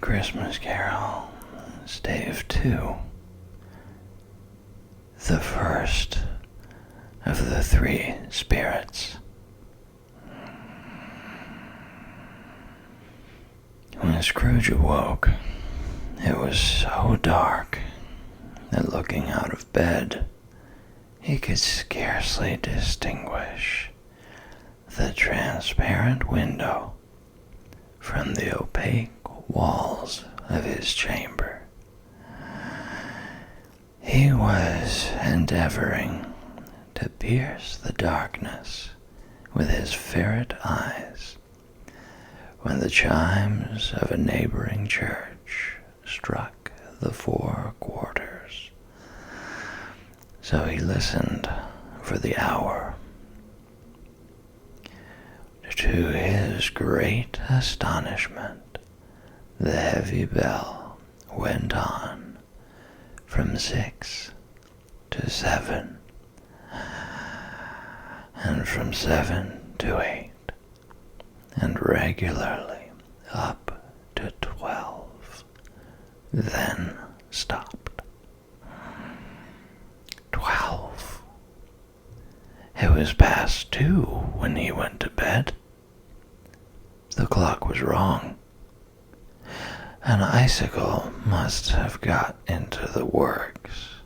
Christmas Carol, Stave 2, the first of the three spirits. When Scrooge awoke, it was so dark that looking out of bed, he could scarcely distinguish the transparent window from the opaque walls of his chamber. He was endeavoring to pierce the darkness with his ferret eyes when the chimes of a neighboring church struck the 4 quarters. So he listened for the hour. To his great astonishment, the heavy bell went on from 6 to 7, and from 7 to 8, and regularly up to 12, then stopped. 12. It was past 2 when he went to bed. The clock was wrong. An icicle must have got into the works.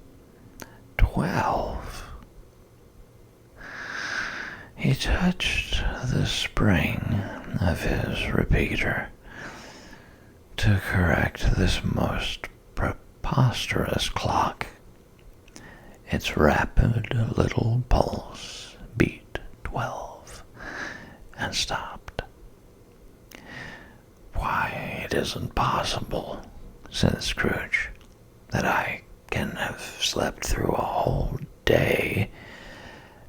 12. He touched the spring of his repeater to correct this most preposterous clock. Its rapid little pulse beat 12 and stopped. "Why, it isn't possible," said Scrooge, "that I can have slept through a whole day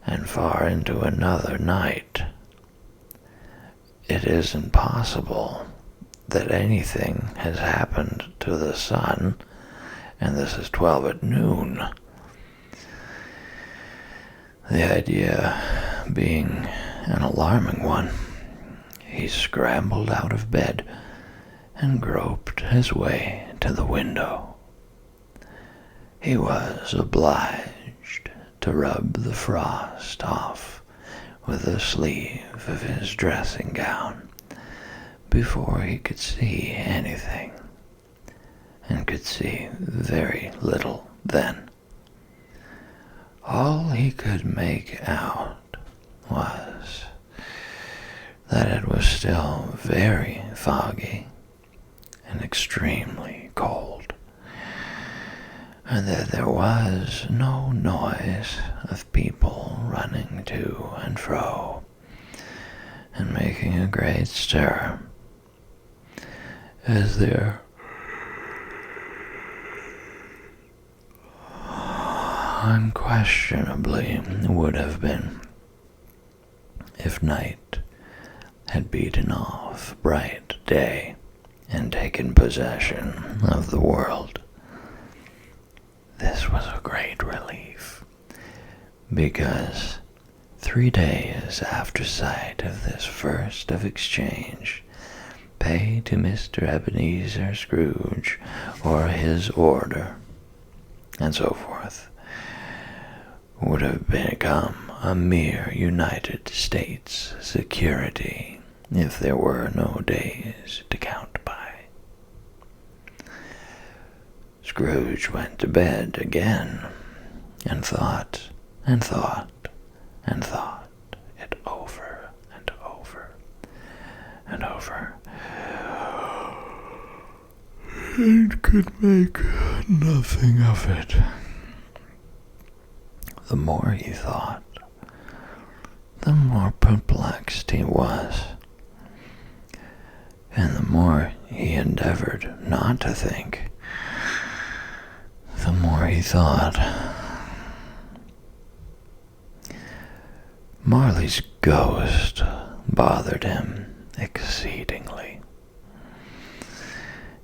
and far into another night. It isn't possible that anything has happened to the sun, and this is 12 at noon." The idea being an alarming one, he scrambled out of bed and groped his way to the window. He was obliged to rub the frost off with the sleeve of his dressing gown before he could see anything, and could see very little then. All he could make out was that it was still very foggy and extremely cold, and that there was no noise of people running to and fro and making a great stir, as there unquestionably would have been if night had beaten off bright day and taken possession of the world. This was a great relief, because 3 days after sight of this first of exchange, pay to Mr. Ebenezer Scrooge or his order, and so forth, would have become a mere United States security if there were no days to count by. Scrooge went to bed again, and thought and thought and thought it over and over and over, and could make nothing of it. The more he thought, the more perplexed he was, and the more he endeavored not to think, the more he thought. Marley's ghost bothered him exceedingly.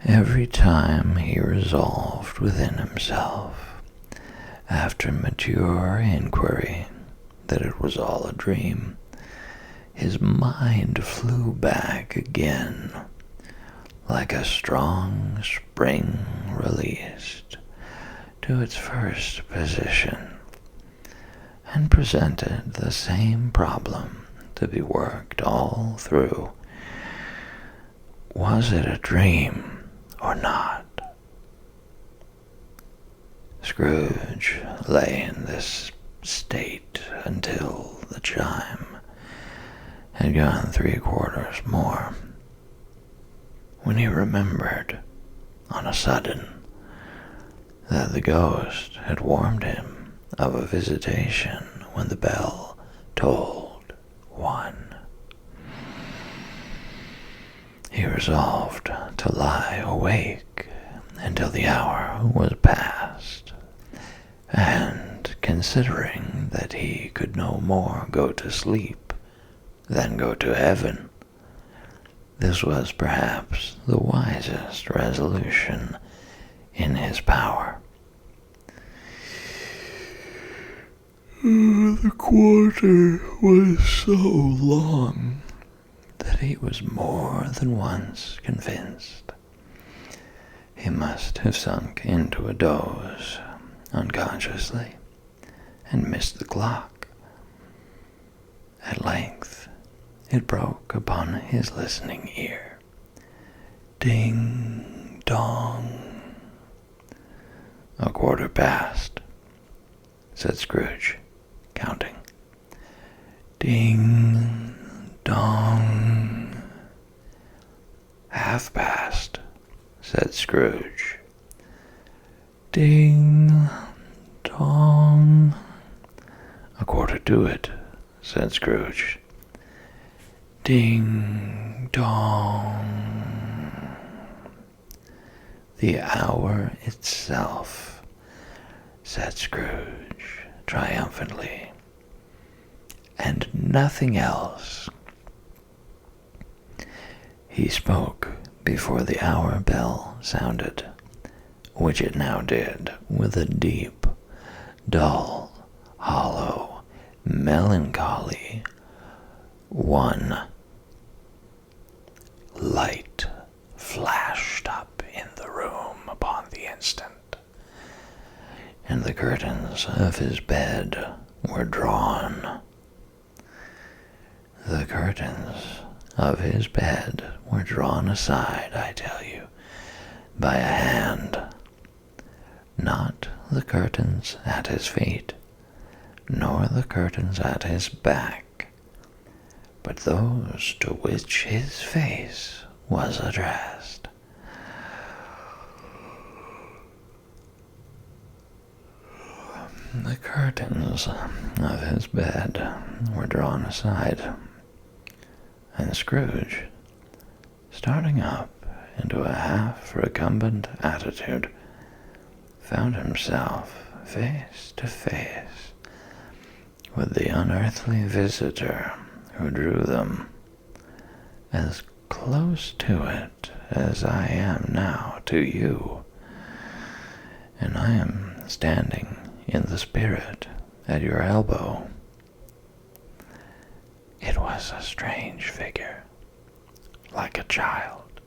Every time he resolved within himself, after mature inquiry, that it was all a dream, his mind flew back again, like a strong spring released to its first position, and presented the same problem to be worked all through. Was it a dream or not? Scrooge lay in this state until the chime had gone 3/4 more, when he remembered, on a sudden, that the ghost had warned him of a visitation when the bell tolled 1. He resolved to lie awake until the hour was past, and considering that he could no more go to sleep than go to heaven, this was perhaps the wisest resolution in his power. The quarter was so long that he was more than once convinced he must have sunk into a doze unconsciously and missed the clock. At length it broke upon his listening ear. Ding dong. 1/4 past, said Scrooge, counting. Ding dong. 1/2 past, said Scrooge. Ding dong. 1/4 to it, said Scrooge. Ding dong. The hour itself, said Scrooge triumphantly, and nothing else. He spoke before the hour bell sounded, which it now did with a deep, dull, hollow, melancholy 1. Light flashed up in the room upon the instant, and the curtains of his bed were drawn. The curtains of his bed were drawn aside, I tell you, by a hand. Not the curtains at his feet, nor the curtains at his back, but those to which his face was addressed. The curtains of his bed were drawn aside, and Scrooge, starting up into a half-recumbent attitude, found himself face to face with the unearthly visitor who drew them, as close to it as I am now to you, and I am standing in the spirit at your elbow. It was a strange figure, like a child,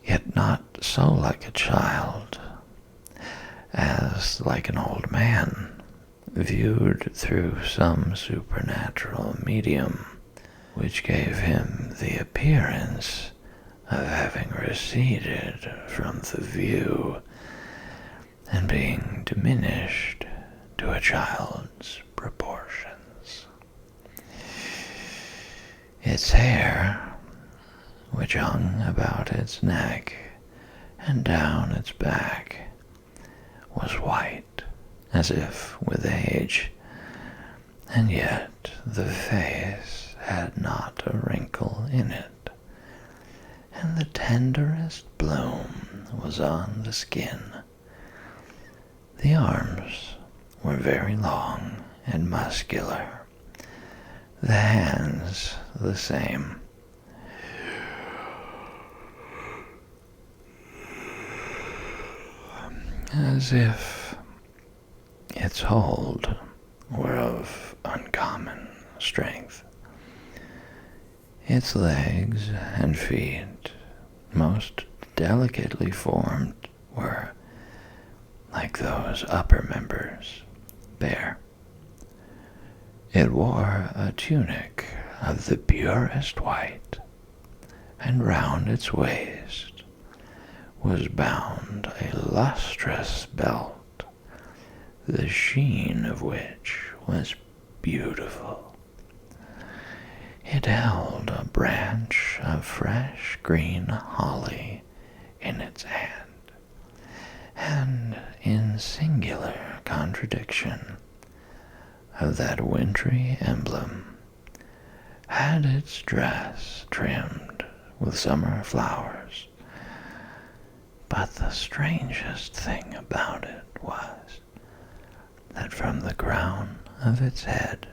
yet not so like a child as like an old man, viewed through some supernatural medium, which gave him the appearance of having receded from the view and being diminished to a child's proportions. Its hair, which hung about its neck and down its back, was white as if with age, and yet the face had not a wrinkle in it, and the tenderest bloom was on the skin. The arms were very long and muscular, the hands the same. As if its hold were of uncommon strength. Its legs and feet most delicately formed, were, like those upper members, bare. It wore a tunic of the purest white, and round its waist was bound a lustrous belt, the sheen of which was beautiful. It held a branch of fresh green holly in its hand, and in singular contradiction of that wintry emblem, had its dress trimmed with summer flowers. But the strangest thing about it was that from the crown of its head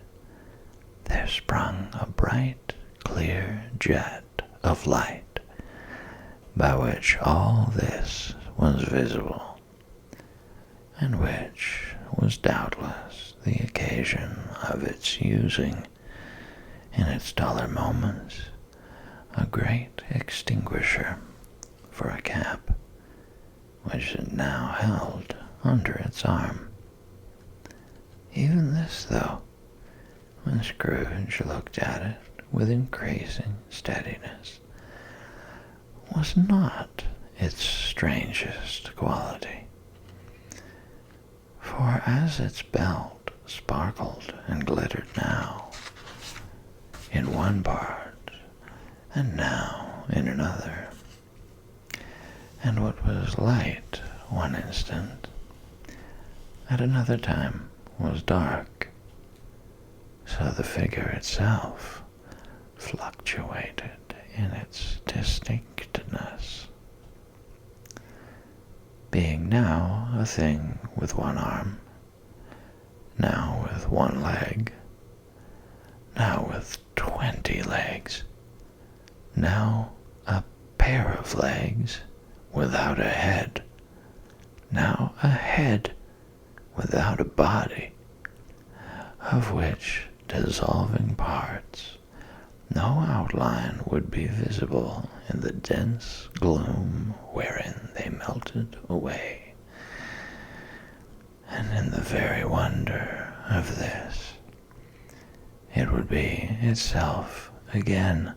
there sprung a bright, clear jet of light, by which all this was visible, and which was doubtless the occasion of its using, in its duller moments, a great extinguisher for a cap, which it now held under its arm. Even this, though, when Scrooge looked at it with increasing steadiness, was not its strangest quality. For as its belt sparkled and glittered now in one part, and now in another, and what was light one instant, at another time was dark, so the figure itself fluctuated in its distinctness, being now a thing with one arm, now with one leg, now with 20 legs, now a pair of legs without a head, now a head without a body, of which dissolving parts no outline would be visible in the dense gloom wherein they melted away. And in the very wonder of this, it would be itself again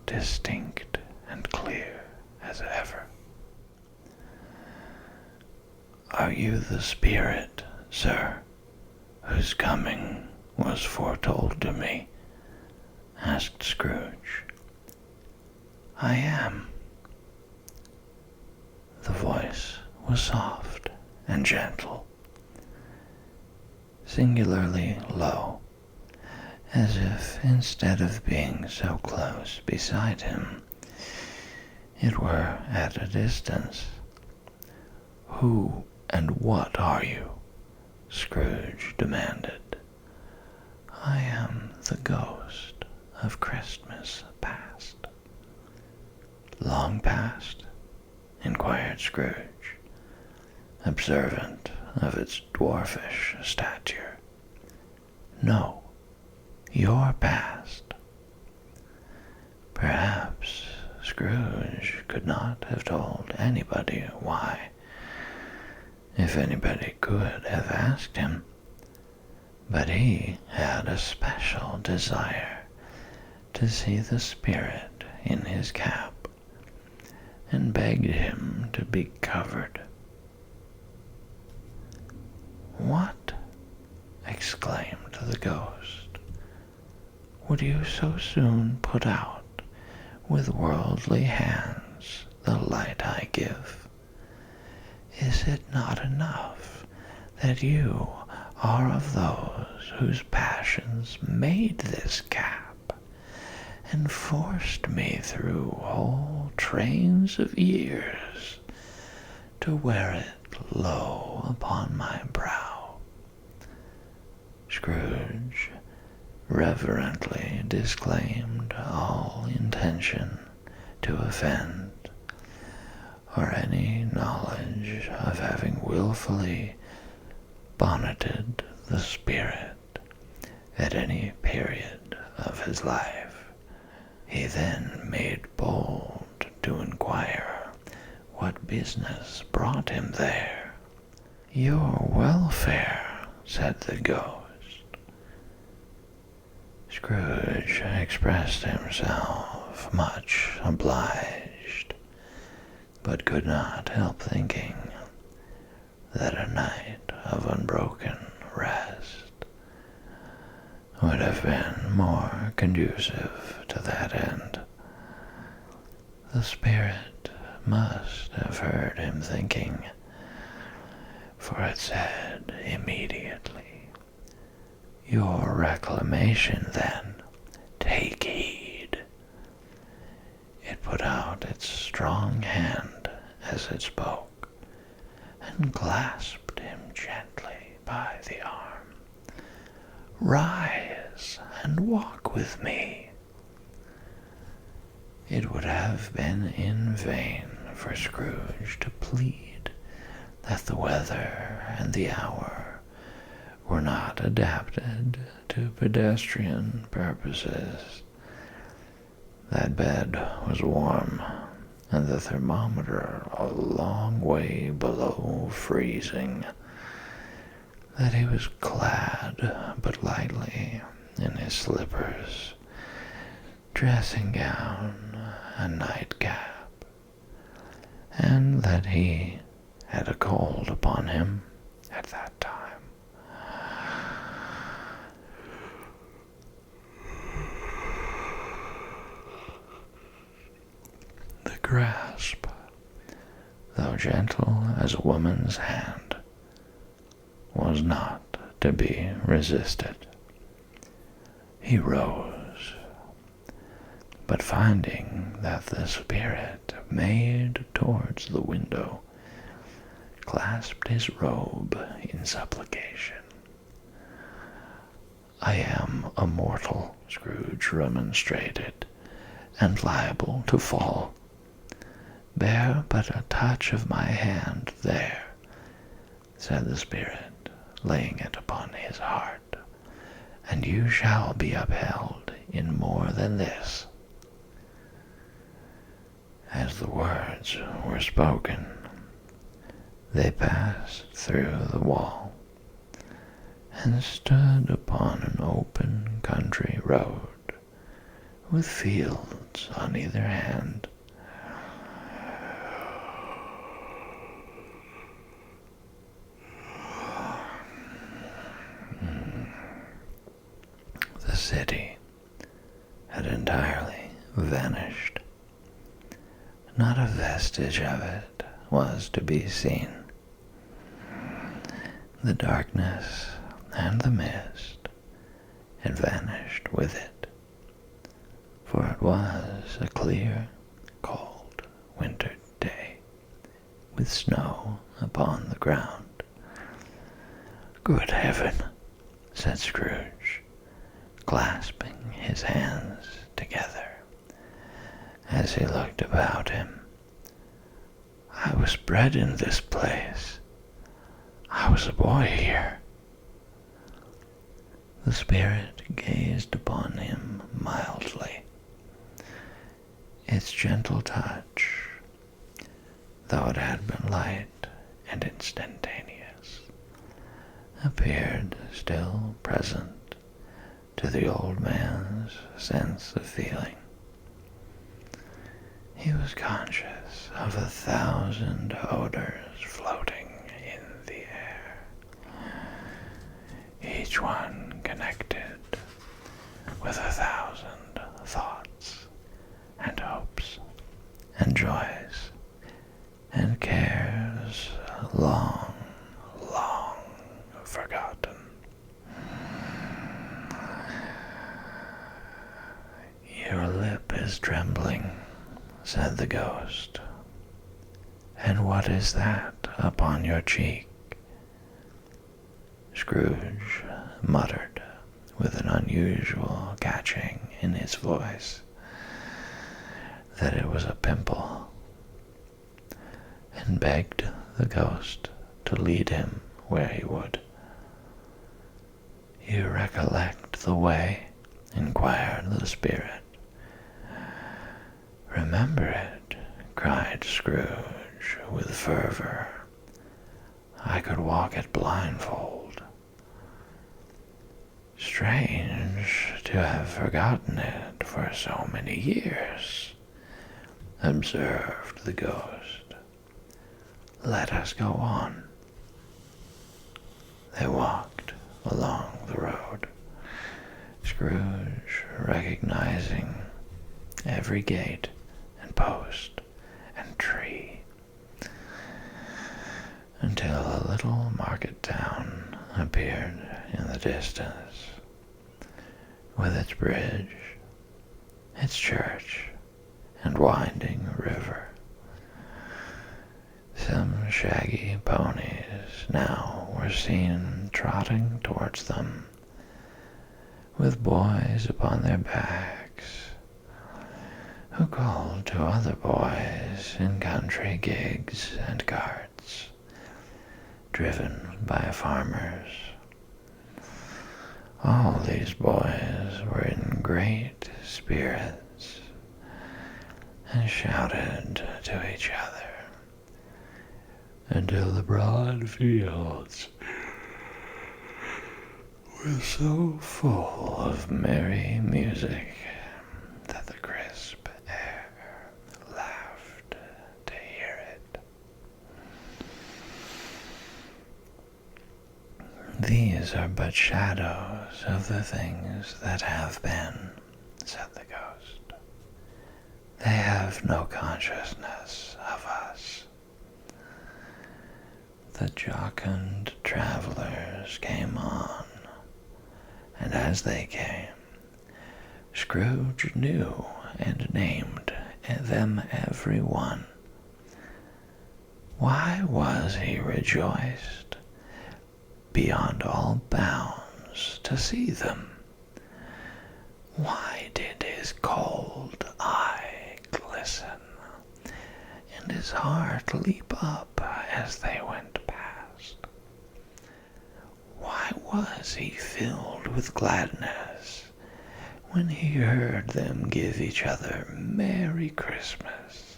distinct and clear as ever. "Are you the spirit, sir, whose coming was foretold to me?" asked Scrooge. "I am." The voice was soft and gentle, singularly low, as if instead of being so close beside him, it were at a distance. "Who and what are you?" Scrooge demanded. "I am the ghost of Christmas past." "Long past?" inquired Scrooge, observant of its dwarfish stature. "No, your past." Perhaps Scrooge could not have told anybody why, if anybody could have asked him, but he had a special desire to see the spirit in his cap, and begged him to be covered. "What!" exclaimed the ghost. "Would you so soon put out with worldly hands the light I give? Is it not enough that you are of those whose passions made this cap, and forced me through whole trains of years to wear it low upon my brow?" Scrooge reverently disclaimed all intention to offend, or any knowledge of having willfully bonneted the spirit at any period of his life. He then made bold to inquire what business brought him there. "Your welfare," said the ghost. Scrooge expressed himself much obliged, but could not help thinking that a night of unbroken rest would have been more conducive to that end. The spirit must have heard him thinking, for it said immediately, "Your reclamation, then, take heed." It put out its strong hand as it spoke, and clasped him gently by the arm. "Rise and walk with me." It would have been in vain for Scrooge to plead that the weather and the hour were not adapted to pedestrian purposes. That bed was warm, and the thermometer a long way below freezing, that he was clad but lightly in his slippers, dressing gown, and nightcap, and that he had a cold upon him at that time. The grasp, though gentle as a woman's hand, was not to be resisted. He rose, but finding that the spirit made towards the window, clasped his robe in supplication. "I am a mortal," Scrooge remonstrated, "and liable to fall. Bear but a touch of my hand there," said the spirit, laying it upon his heart, "and you shall be upheld in more than this." As the words were spoken, they passed through the wall, and stood upon an open country road, with fields on either hand. The city had entirely vanished. Not a vestige of it was to be seen. The darkness and the mist had vanished with it, for it was a clear, cold winter day, with snow upon the ground. "Good heaven," said Scrooge, clasping his hands together as he looked about him. "I was bred in this place. I was a boy here." The spirit gazed upon him mildly. Its gentle touch, though it had been light and instantaneous, appeared still present to the old man's sense of feeling. He was conscious of 1,000 odors floating in the air, each one connected with 1,000 thoughts and hopes and joys and cares long, long forgotten. "Your lip is trembling," said the ghost. "And what is that upon your cheek?" Scrooge muttered with an unusual catching in his voice that it was a pimple, and begged the ghost to lead him where he would. "You recollect the way?" inquired the spirit. "Remember it?" cried Scrooge with fervor. "I could walk it blindfold." "Strange to have forgotten it for so many years," observed the ghost. "Let us go on." They walked along the road, Scrooge recognizing every gate and post and tree, until a little market town appeared in the distance, with its bridge, its church, and winding river. Some shaggy ponies now were seen trotting towards them, with boys upon their backs, who called to other boys in country gigs and carts, driven by farmers. All these boys were in great spirits, and shouted to each other, until the broad fields were so full of merry music that the crisp air laughed to hear it. "These are but shadows of the things that have been," said the ghost. "They have no consciousness of us." The jocund travelers came on, and as they came, Scrooge knew and named them every one. Why was he rejoiced beyond all bounds to see them? Why did his cold eye glisten, and his heart leap up as they went past? Why was he filled with gladness when he heard them give each other Merry Christmas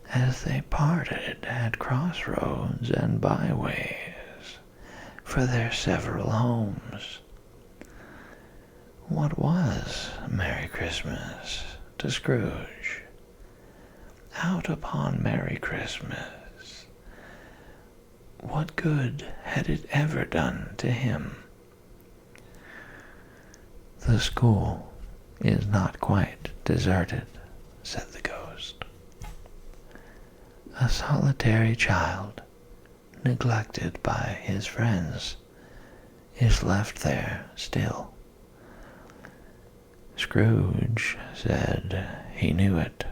as they parted at crossroads and byways for their several homes? What was Merry Christmas to Scrooge? Out upon Merry Christmas, what good had it ever done to him? "The school is not quite deserted," said the ghost. "A solitary child, neglected by his friends, is left there still." Scrooge said he knew it,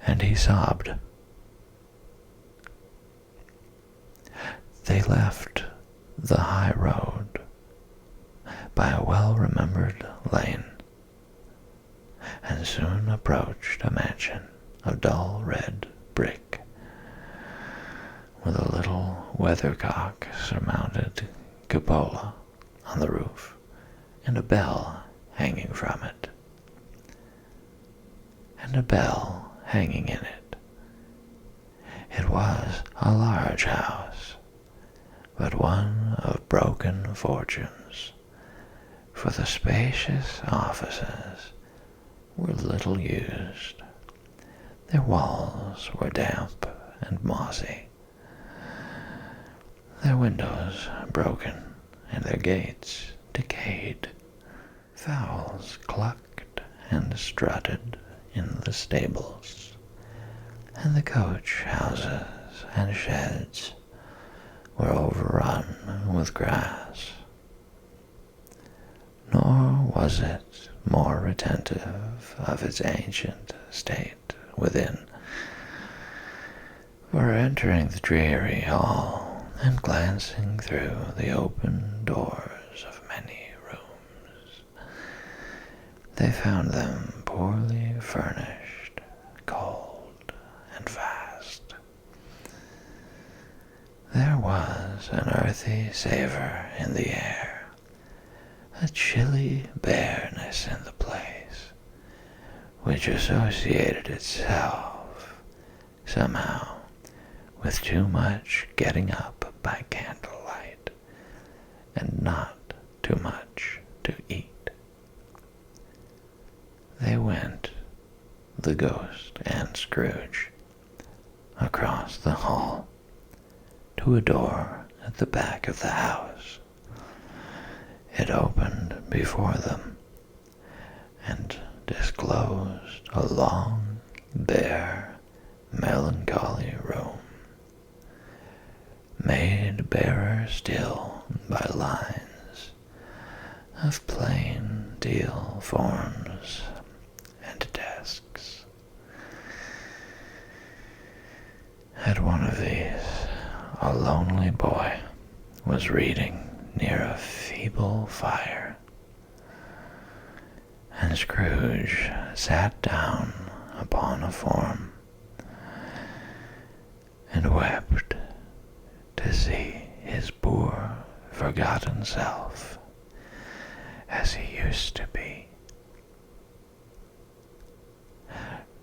and he sobbed. They left the high road by a well-remembered lane, and soon approached a mansion of dull red brick, with a little weathercock-surmounted cupola on the roof, and a bell hanging from it, and a bell hanging in it. It was a large house, but one of broken fortunes, for the spacious offices were little used. Their walls were damp and mossy, their windows broken, and their gates decayed. Fowls clucked and strutted in the stables, and the coach houses and sheds were overrun with grass. Nor was it more retentive of its ancient state within, for entering the dreary hall and glancing through the open doors of many rooms, they found them poorly furnished, cold, and vast. There was an earthy savor in the air, a chilly bareness in the place, which associated itself somehow with too much getting up by candlelight and not too much to eat. They went, the ghost and Scrooge, across the hall to a door at the back of the house. It opened before them and disclosed a long, bare, melancholy room, made barer still by lines of plain deal forms and desks. At one of these, a lonely boy was reading near a feeble fire, and Scrooge sat down upon a form and wept to see his poor, forgotten self as he used to be.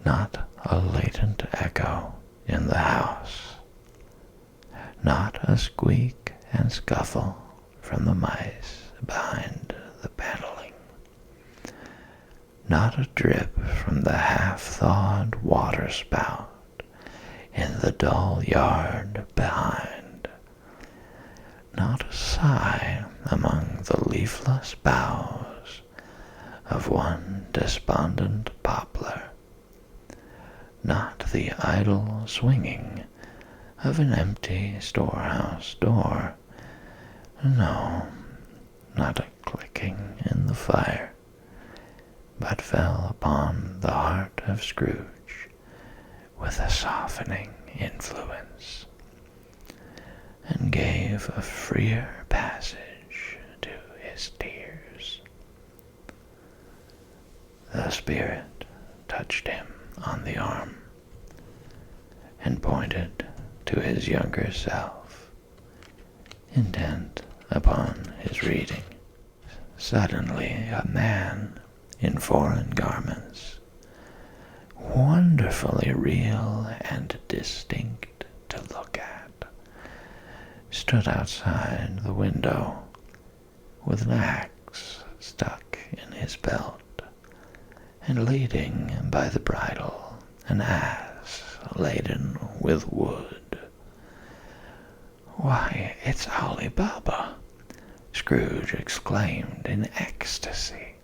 Not a latent echo in the house, not a squeak and scuffle from the mice behind the paneling, not a drip from the half-thawed water-spout in the dull yard behind, not a sigh among the leafless boughs of one despondent poplar, not the idle swinging of an empty storehouse door, no, not a clicking in the fire, but fell upon the heart of Scrooge with a softening influence, and gave a freer passage to his tears. The spirit touched him on the arm and pointed to his younger self, intent upon his reading. Suddenly a man in foreign garments, wonderfully real and distinct to look at, stood outside the window with an axe stuck in his belt, and leading by the bridle an ass laden with wood. "Why, it's Ali Baba!" Scrooge exclaimed in ecstasy.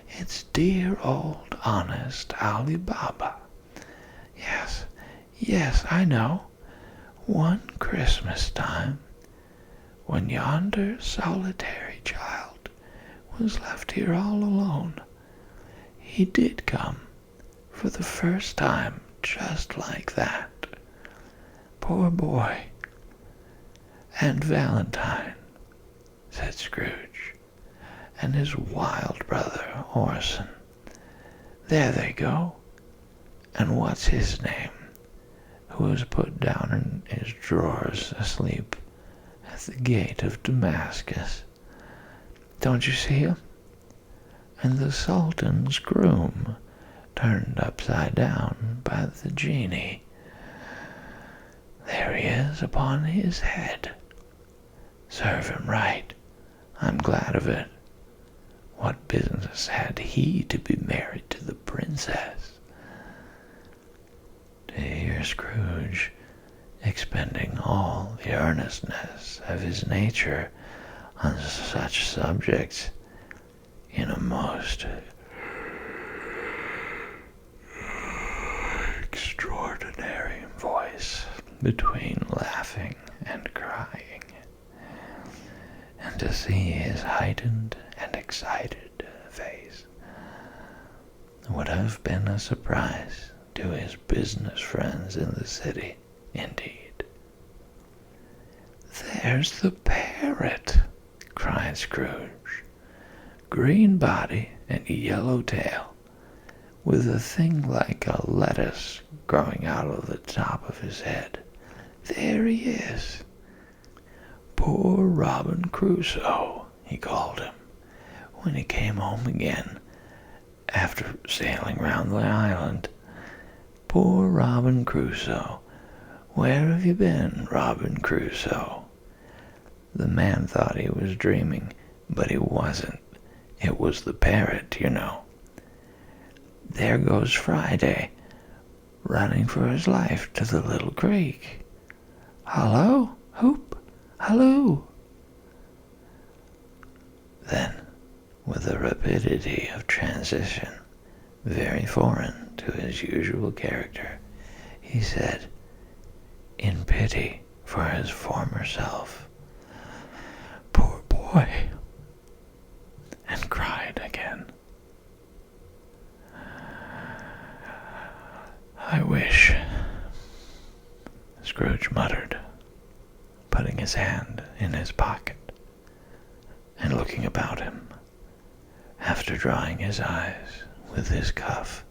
"It's dear old honest Ali Baba. Yes, yes, I know. One Christmas time, when yonder solitary child was left here all alone, he did come, for the first time, just like that. Poor boy. And Valentine," said Scrooge, "and his wild brother Orson. There they go. And what's his name, who was put down in his drawers asleep at the gate of Damascus? Don't you see him? And the Sultan's groom, turned upside down by the genie. There he is upon his head. Serve him right. I'm glad of it. What business had he to be married to the princess?" To hear Scrooge expending all the earnestness of his nature on such subjects in a most extraordinary voice, between laughing and crying, and to see his heightened and excited face, would have been a surprise to his business friends in the city, indeed. "There's the parrot!" cried Scrooge. "Green body and yellow tail, with a thing like a lettuce growing out of the top of his head. There he is. Poor Robin Crusoe, he called him, when he came home again, after sailing round the island. Poor Robin Crusoe! Where have you been, Robin Crusoe?" The man thought he was dreaming, but he wasn't. It was the parrot, you know. "There goes Friday, running for his life to the little creek. Hallo, hoop, halloo!" Then, with a rapidity of transition very foreign to his usual character, he said, in pity for his former self, "Poor boy," and cried again. "I wish," Scrooge muttered, putting his hand in his pocket and looking about him, after drying his eyes with his cuff.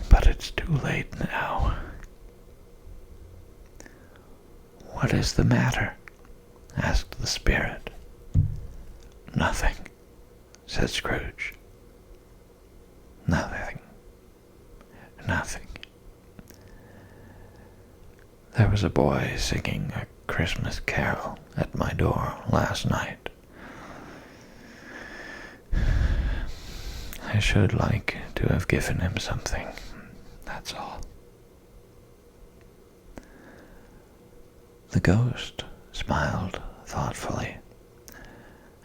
"But it's too late now." "What is the matter?" asked the spirit. "Nothing," said Scrooge. "Nothing. Nothing. There was a boy singing a Christmas carol at my door last night. I should like to have given him something, that's all." The ghost smiled thoughtfully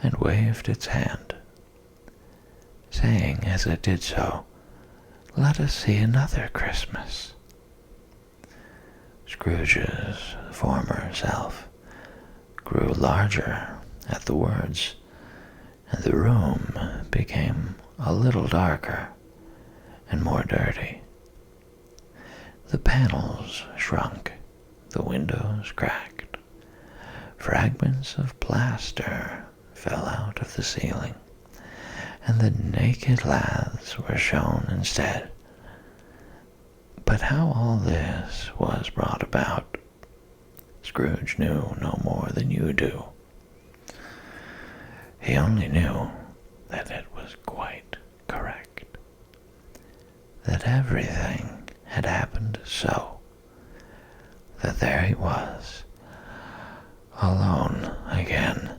and waved its hand, saying as it did so, "Let us see another Christmas." Scrooge's former self grew larger at the words, and the room became a little darker and more dirty. The panels shrunk, the windows cracked, fragments of plaster fell out of the ceiling, and the naked laths were shown instead. But how all this was brought about, Scrooge knew no more than you do. He only knew that it was quite correct, that everything had happened so, that there he was, alone again,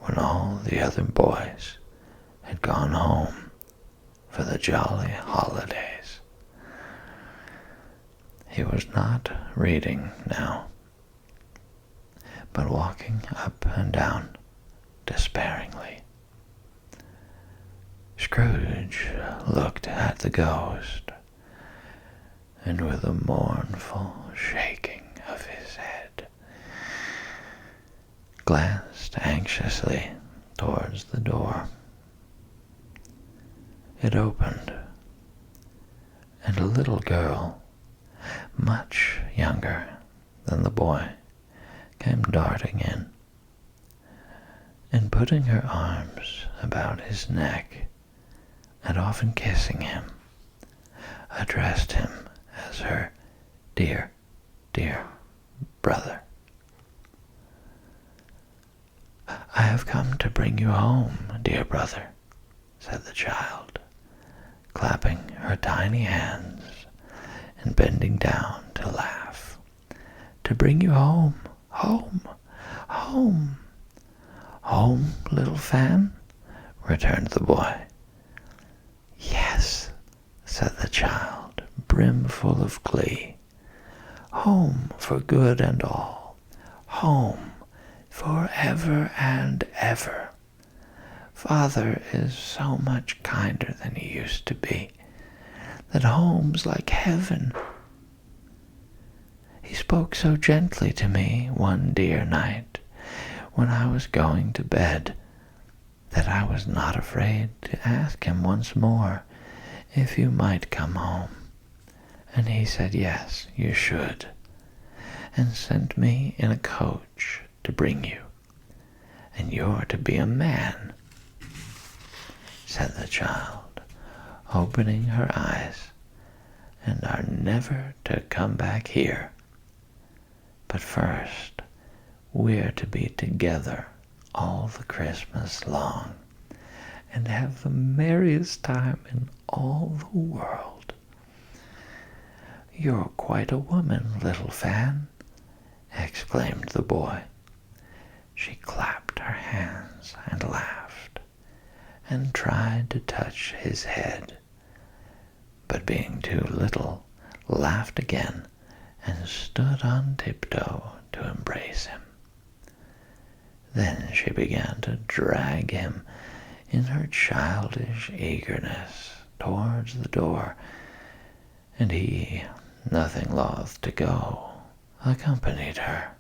when all the other boys had gone home for the jolly holidays. He was not reading now, but walking up and down despairingly. Scrooge looked at the ghost, and with a mournful shaking of his head, glanced anxiously towards the door. It opened, and a little girl, much younger than the boy, came darting in, and putting her arms about his neck, and often kissing him, addressed him as her dear, dear brother. "I have come to bring you home, dear brother," said the child, clapping her tiny hands and bending down to laugh. "To bring you home, home, home." "Home, little Fan?" returned the boy. "Yes," said the child, brimful of glee. "Home for good and all. Home for ever and ever. Father is so much kinder than he used to be, that home's like heaven. He spoke so gently to me one dear night when I was going to bed, that I was not afraid to ask him once more if you might come home. And he said yes, you should, and sent me in a coach to bring you. And you're to be a man," said the child, opening her eyes, "and are never to come back here. But first, we're to be together all the Christmas long, and have the merriest time in all the world. You're quite a woman, little Fan, exclaimed the boy. She clapped her hands and laughed, and tried to touch his head, but being too little, laughed again and stood on tiptoe to embrace him. Then she began to drag him in her childish eagerness towards the door, and he, nothing loth to go, accompanied her.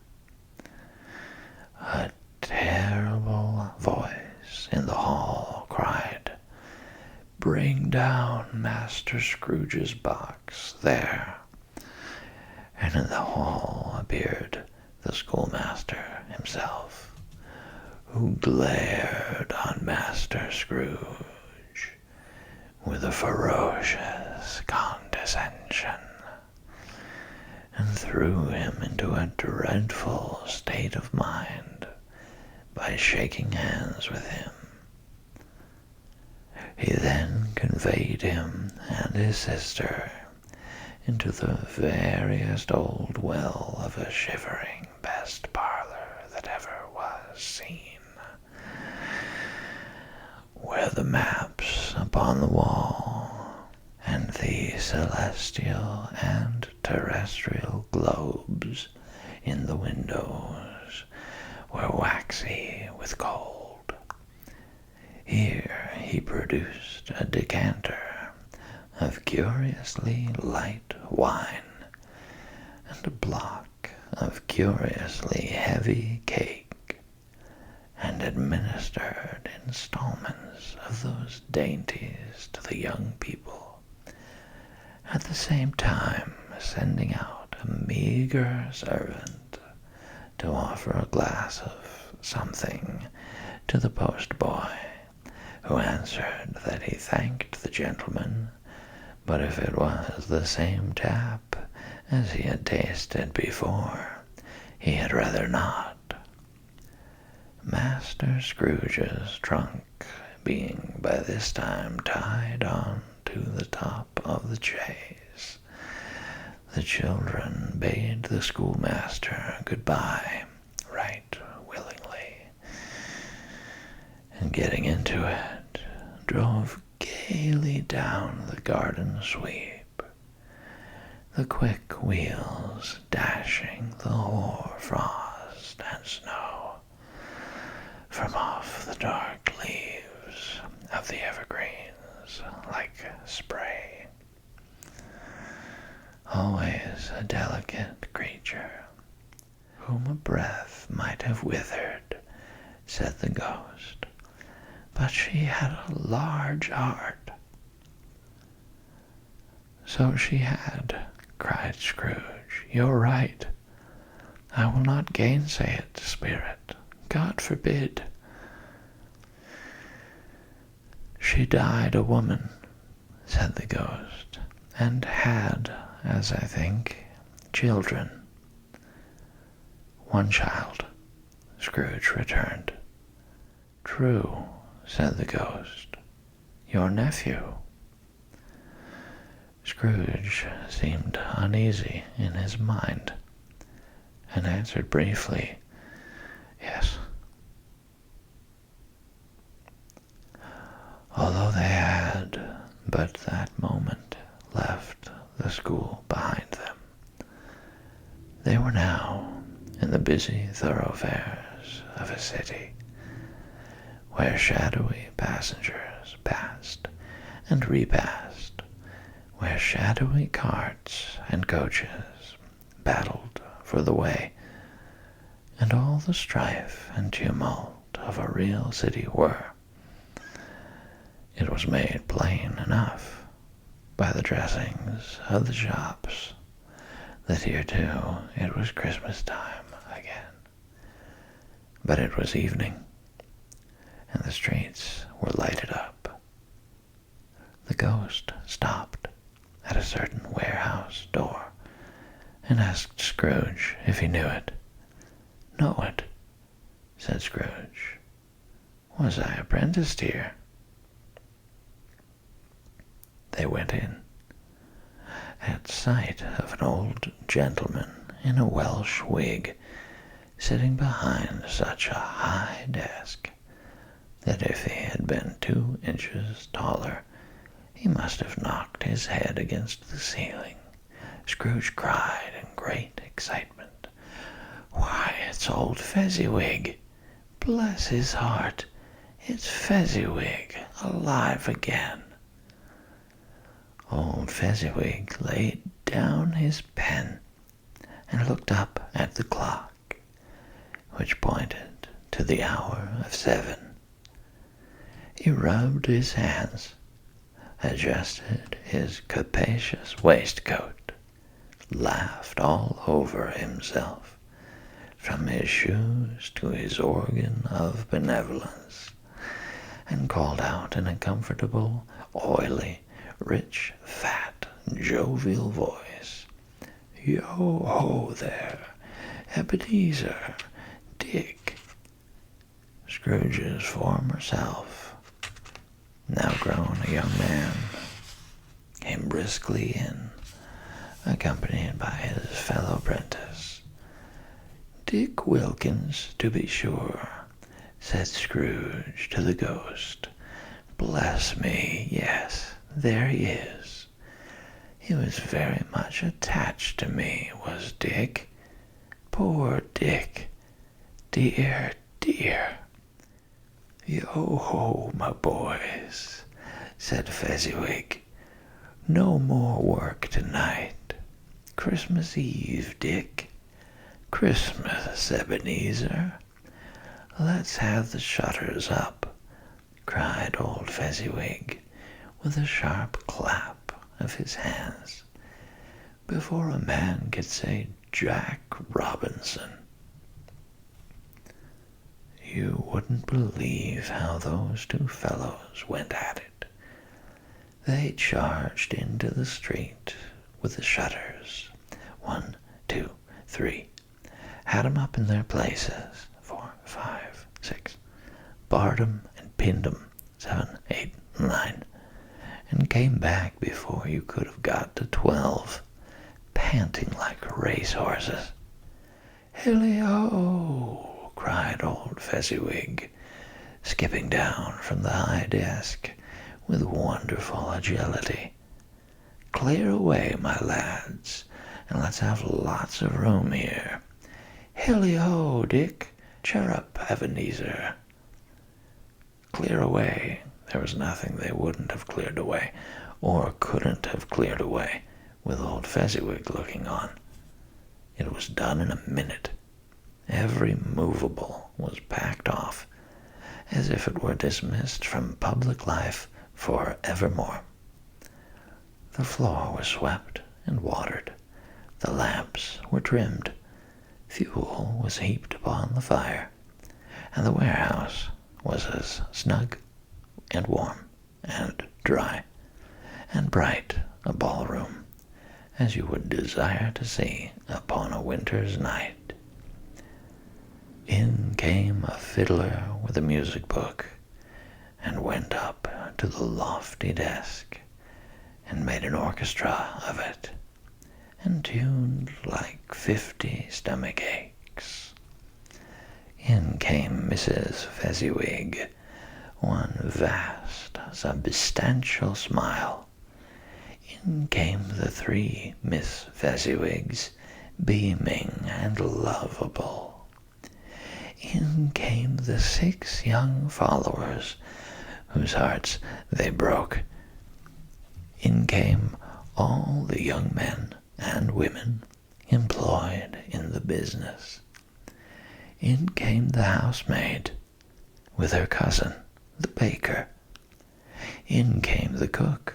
A terrible voice in the hall cried, "Bring down Master Scrooge's box there." And in the hall appeared the schoolmaster himself, who glared on Master Scrooge with a ferocious condescension, and threw him into a dreadful state of mind by shaking hands with him. He then conveyed him and his sister into the veriest old well of a shivering best parlor that ever was seen, where the maps upon the wall and the celestial and terrestrial globes in the windows were waxy with cold. Here he produced a decanter of curiously light wine, and a block of curiously heavy cake, and administered installments of those dainties to the young people, at the same time sending out a meager servant to offer a glass of something to the post-boy, who answered that he thanked the gentleman, but if it was the same tap as he had tasted before, he had rather not. Master Scrooge's trunk being by this time tied on to the top of the chaise, the children bade the schoolmaster good-bye right willingly, and getting into it, drove gaily down the garden sweep, the quick wheels dashing the hoar frost and snow from off the dark leaves of the evergreens like spray. Always a delicate creature, whom a breath might have withered, said the ghost, but she had a large heart. So she had, cried Scrooge. You're right. I will not gainsay it, spirit. God forbid. She died a woman, said the ghost, and had, as I think, children. One child, Scrooge returned. True, said the ghost. Your nephew. Scrooge seemed uneasy in his mind, and answered briefly, yes. Although they had but that moment left the school behind them, they were now in the busy thoroughfares of a city, where shadowy passengers passed and repassed, where shadowy carts and coaches battled for the way, and all the strife and tumult of a real city were. It was made plain enough by the dressings of the shops that here too it was Christmas time again. But it was evening, and the streets were lighted up. The ghost stopped at a certain warehouse door and asked Scrooge if he knew it. Know it, said Scrooge. Was I apprenticed here? they went in. At sight of an old gentleman in a Welsh wig sitting behind such a high desk that if he had been 2 inches taller, he must have knocked his head against the ceiling, Scrooge cried in great excitement, "Why, it's old Fezziwig! Bless his heart, it's Fezziwig alive again!" Old Fezziwig laid down his pen and looked up at the clock, which pointed to the hour of 7. He rubbed his hands, adjusted his capacious waistcoat, laughed all over himself, from his shoes to his organ of benevolence, and called out in a comfortable, oily, rich, fat, jovial voice, "Yo-ho there, Ebenezer, Dick." Scrooge's former self, now grown a young man, came briskly in, accompanied by his fellow prentice. "Dick Wilkins, to be sure," said Scrooge to the ghost. "Bless me, yes, there he is. He was very much attached to me, was Dick. Poor Dick. Dear, dear." "Yo-ho, my boys," said Fezziwig. "No more work tonight. Christmas Eve, Dick. Christmas, Ebenezer. Let's have the shutters up," cried old Fezziwig, with a sharp clap of his hands, before a man could say Jack Robinson. You wouldn't believe how those 2 fellows went at it. They charged into the street with the shutters. 1, 2, 3. Had 'em up in their places. 4, 5, 6. Barred 'em and pinned 'em. 7, 8, 9. And came back before you could have got to 12, panting like racehorses. "Hilly-ho!" cried old Fezziwig, skipping down from the high desk with wonderful agility. "Clear away, my lads, and let's have lots of room here. Hilly-ho, Dick! Chirrup, Ebenezer!" Clear away. There was nothing they wouldn't have cleared away, or couldn't have cleared away, with old Fezziwig looking on. It was done in a minute. Every movable was packed off, as if it were dismissed from public life for evermore. The floor was swept and watered. The lamps were trimmed. Fuel was heaped upon the fire, and the warehouse was as snug and warm and dry and bright a ballroom as you would desire to see upon a winter's night. In came a fiddler with a music book, and went up to the lofty desk, and made an orchestra of it, and tuned like 50 stomach aches. In came Mrs. Fezziwig, one vast, substantial smile. In came the 3 Miss Fezziwigs, beaming and lovable. In came the 6 young followers, whose hearts they broke. In came all the young men and women employed in the business. In came the housemaid, with her cousin, the baker. In came the cook,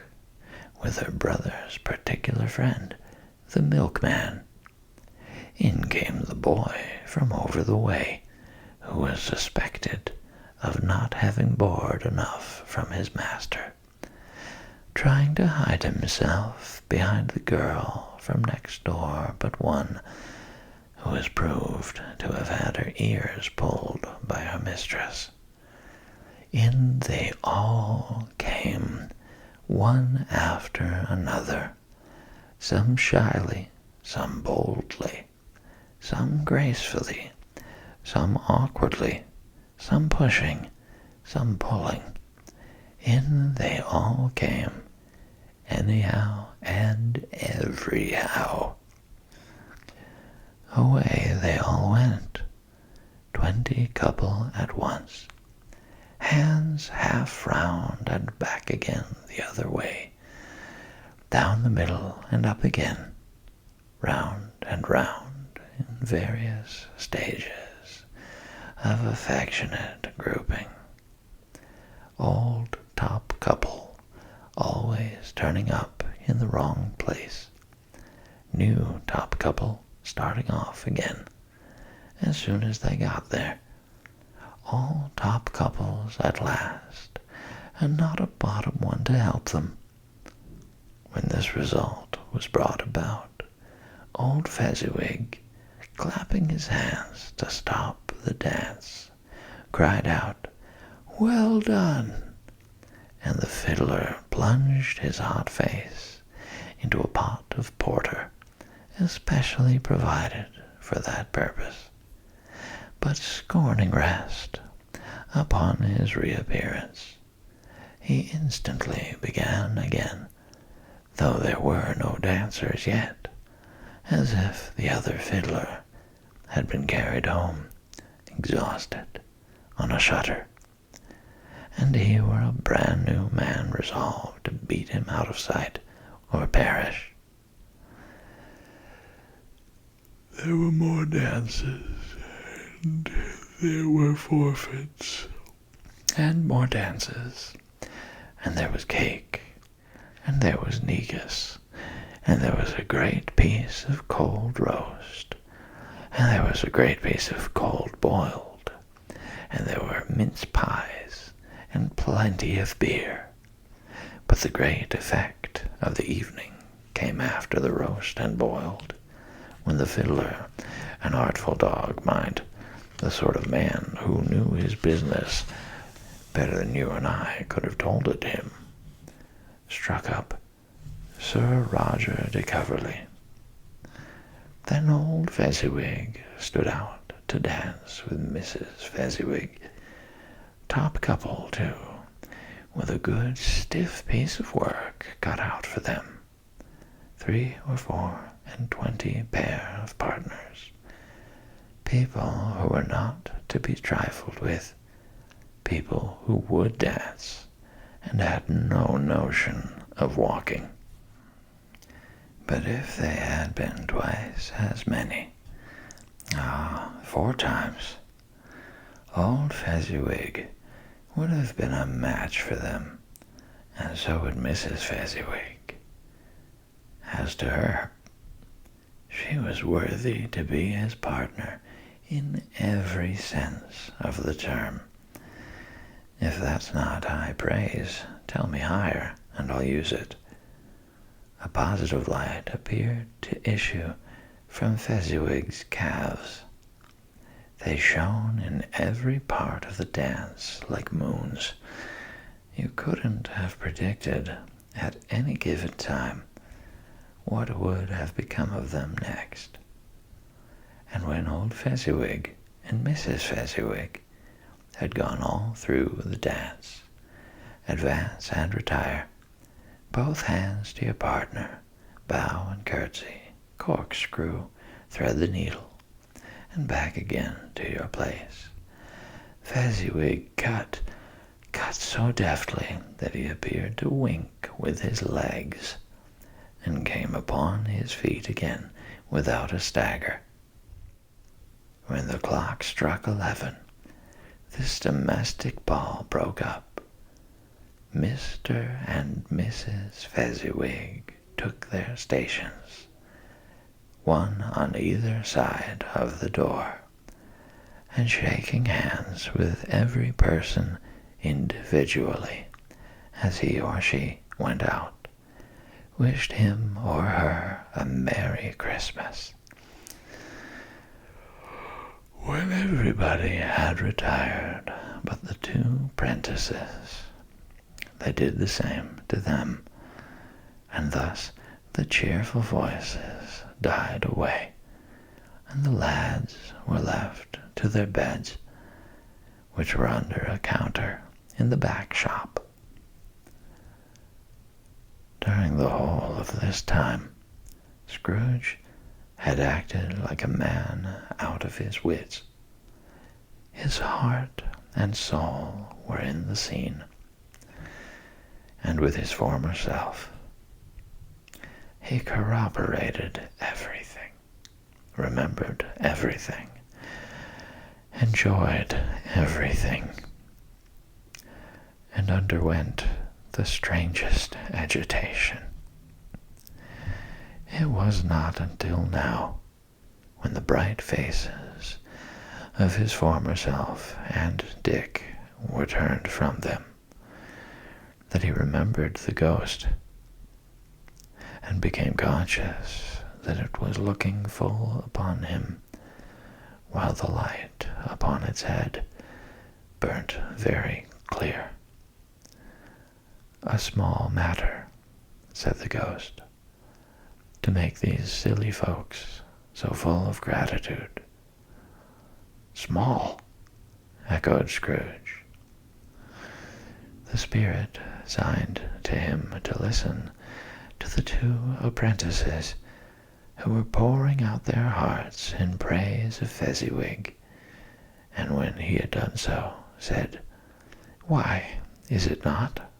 with her brother's particular friend, the milkman. In came the boy from over the way, who was suspected of not having board enough from his master, trying to hide himself behind the girl from next door but one, who was proved to have had her ears pulled by her mistress. In they all came, one after another, some shyly, some boldly, some gracefully, some awkwardly, some pushing, some pulling. In they all came, anyhow and everyhow. Away they all went, 20 couple at once, hands half round and back again the other way, down the middle and up again, round and round in various stages of affectionate grouping. Old top couple always turning up in the wrong place. New top couple starting off again as soon as they got there. All top couples at last, and not a bottom one to help them. When this result was brought about, old Fezziwig, clapping his hands to stop the dance, cried out, "Well done!" And the fiddler plunged his hot face into a pot of porter, especially provided for that purpose. But scorning rest, upon his reappearance, he instantly began again, though there were no dancers yet, as if the other fiddler had been carried home, exhausted, on a shutter, and he were a brand new man resolved to beat him out of sight or perish. There were more dances, and there were forfeits, and more dances, and there was cake, and there was negus, and there was a great piece of cold roast, and there was a great piece of cold boiled, and there were mince pies, and plenty of beer. But the great effect of the evening came after the roast and boiled, when the fiddler, an artful dog, mind, the sort of man who knew his business better than you and I could have told it him, struck up Sir Roger de Coverley. Then old Fezziwig stood out to dance with Mrs. Fezziwig, top couple too, with a good stiff piece of work cut out for them, 3 or 4 and 20 pair of partners, people who were not to be trifled with, people who would dance and had no notion of walking. But if they had been twice as many, 4 times, old Fezziwig would have been a match for them, and so would Mrs. Fezziwig. As to her, she was worthy to be his partner in every sense of the term. If that's not high praise, tell me higher, and I'll use it. A positive light appeared to issue from Fezziwig's calves. They shone in every part of the dance like moons. You couldn't have predicted at any given time what would have become of them next. And when old Fezziwig and Mrs. Fezziwig had gone all through the dance, advance and retire, both hands to your partner, bow and curtsy, corkscrew, thread the needle, and back again to your place. Fezziwig cut so deftly that he appeared to wink with his legs, and came upon his feet again without a stagger. When the clock struck 11, this domestic ball broke up. Mr. and Mrs. Fezziwig took their stations, one on either side of the door, and shaking hands with every person individually as he or she went out, wished him or her a Merry Christmas. When everybody had retired but the 2 prentices, they did the same to them, and thus the cheerful voices died away, and the lads were left to their beds, which were under a counter in the back shop. During the whole of this time, Scrooge had acted like a man out of his wits. His heart and soul were in the scene, and with his former self, he corroborated everything, remembered everything, enjoyed everything, and underwent the strangest agitation. It was not until now, when the bright faces of his former self and Dick were turned from them, that he remembered the ghost, and became conscious that it was looking full upon him, while the light upon its head burnt very clear. "A small matter," said the ghost, "to make these silly folks so full of gratitude." "Small," echoed Scrooge. The spirit signed to him to listen to the two apprentices who were pouring out their hearts in praise of Fezziwig, and when he had done so, said, "Why, is it not?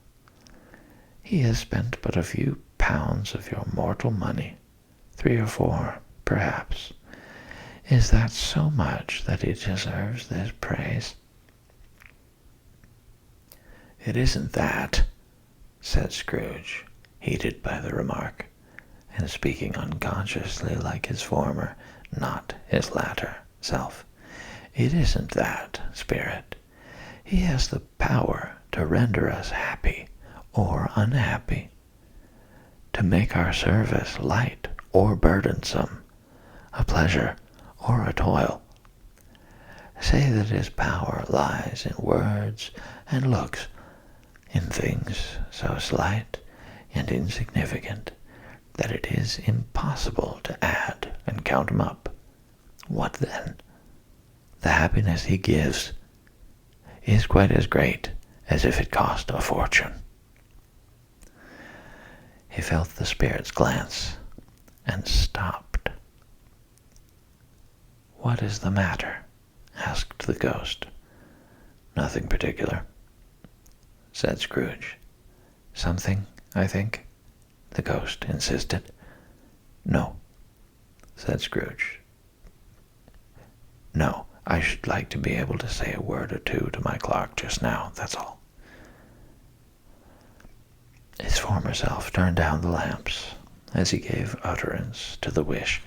He has spent but a few pounds of your mortal money, 3 or 4, perhaps. Is that so much that he deserves this praise?" "It isn't that," said Scrooge, heated by the remark, and speaking unconsciously like his former, not his latter, self. "It isn't that, Spirit. He has the power to render us happy or unhappy, to make our service light or burdensome, a pleasure or a toil. Say that his power lies in words and looks, in things so slight and insignificant that it is impossible to add and count them up. What then? The happiness he gives is quite as great as if it cost a fortune." He felt the spirit's glance and stopped. "What is the matter?" asked the ghost. "Nothing particular," said Scrooge. "Something, I think?" the ghost insisted. "No," said Scrooge. "No, I should like to be able to say a word or two to my clerk just now, that's all." His former self turned down the lamps as he gave utterance to the wish,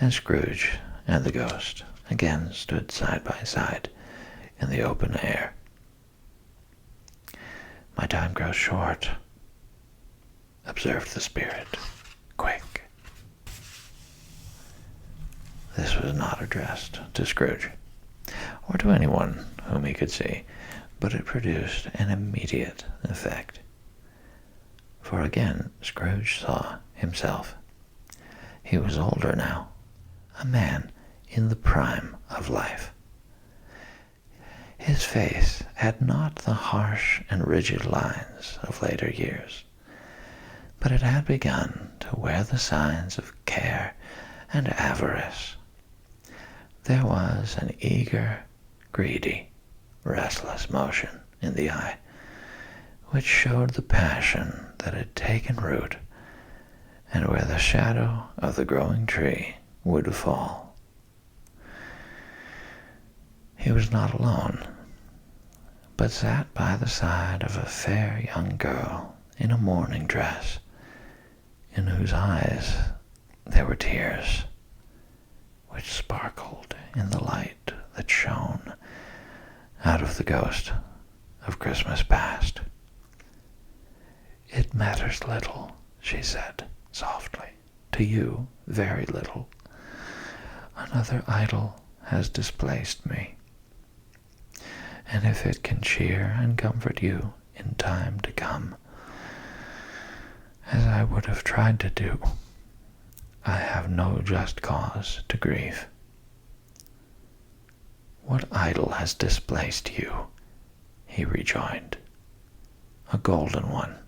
and Scrooge and the ghost again stood side by side in the open air. "My time grows short," observed the spirit. "Quick." This was not addressed to Scrooge, or to anyone whom he could see, but it produced an immediate effect. For again Scrooge saw himself. He was older now, a man in the prime of life. His face had not the harsh and rigid lines of later years, but it had begun to wear the signs of care and avarice. There was an eager, greedy, restless motion in the eye, which showed the passion that had taken root, and where the shadow of the growing tree would fall. He was not alone, but sat by the side of a fair young girl in a mourning dress, in whose eyes there were tears, which sparkled in the light that shone out of the ghost of Christmas past. "It matters little," she said softly, "to you very little. Another idol has displaced me, and if it can cheer and comfort you in time to come, as I would have tried to do, I have no just cause to grieve. What idol has displaced you? He rejoined. A golden one.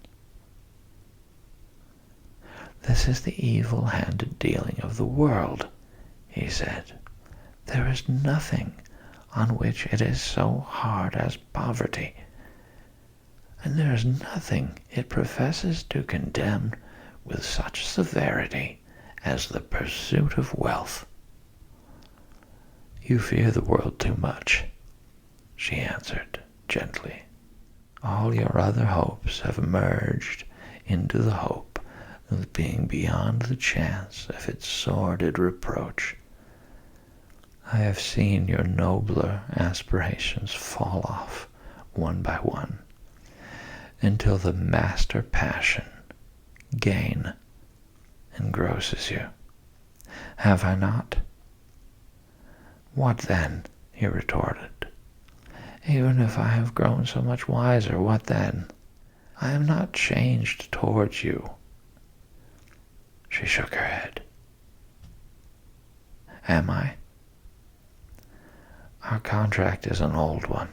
This is the evil-handed dealing of the world, he said. There is nothing on which it is so hard as poverty, and there is nothing it professes to condemn with such severity as the pursuit of wealth. You fear the world too much, she answered gently. All your other hopes have merged into the hope of being beyond the chance of its sordid reproach. I have seen your nobler aspirations fall off one by one, until the master passion, gain, engrosses you. Have I not? What then? He retorted. Even if I have grown so much wiser, what then? I am not changed towards you. She shook her head. Am I? Our contract is an old one.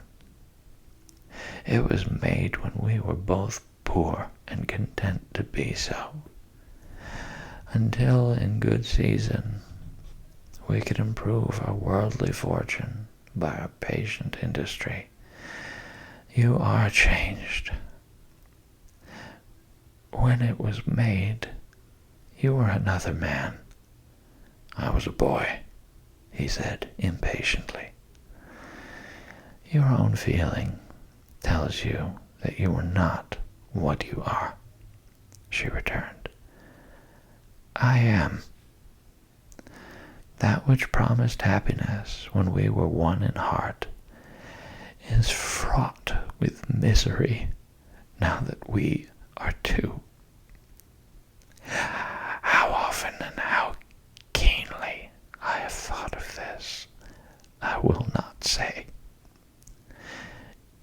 It was made when we were both poor and content to be so, until in good season we could improve our worldly fortune by our patient industry. You are changed. When it was made, you were another man. I was a boy, he said impatiently. Your own feeling tells you that you are not what you are, she returned. I am. That which promised happiness when we were one in heart is fraught with misery now that we are two. How often and how keenly I have thought of this, I will not say.